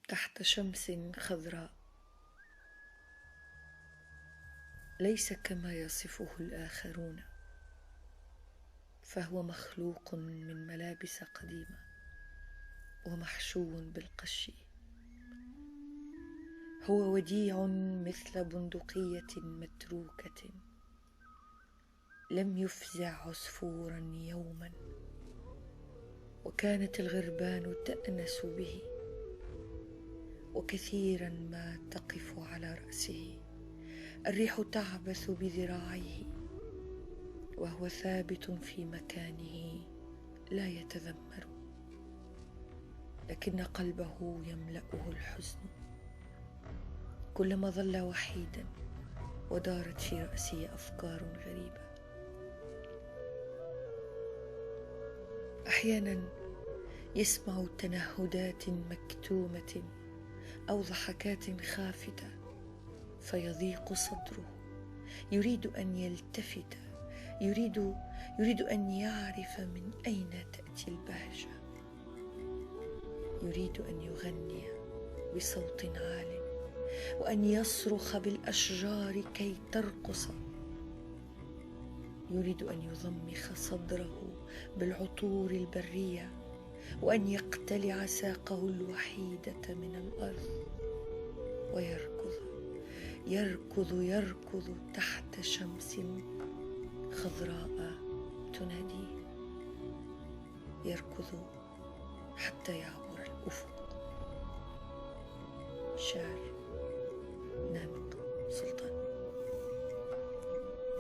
تحت شمس خضراء، ليس كما يصفه الآخرون، فهو مخلوق من ملابس قديمة ومحشو بالقش. هو وديع مثل بندقية متروكة، لم يفزع عصفورا يوما، وكانت الغربان تأنس به، وكثيرا ما تقف على رأسه الريح تعبث بذراعيه، وهو ثابت في مكانه لا يتذمر، لكن قلبه يملأه الحزن كلما ظل وحيدا ودارت في رأسه أفكار غريبة. أحيانا يسمع تنهدات مكتومة أو ضحكات خافتة فيضيق صدره، يريد أن يلتفت، يريد أن يعرف من أين تأتي البهجة، يريد أن يغني بصوت عال وأن يصرخ بالأشجار كي ترقص، يريد أن يضمخ صدره بالعطور البرية وأن يقتلع ساقه الوحيدة من الأرض ويركض يركض يركض تحت شمس خضراء تناديه، يركض حتى يعبر الأفق. شعر.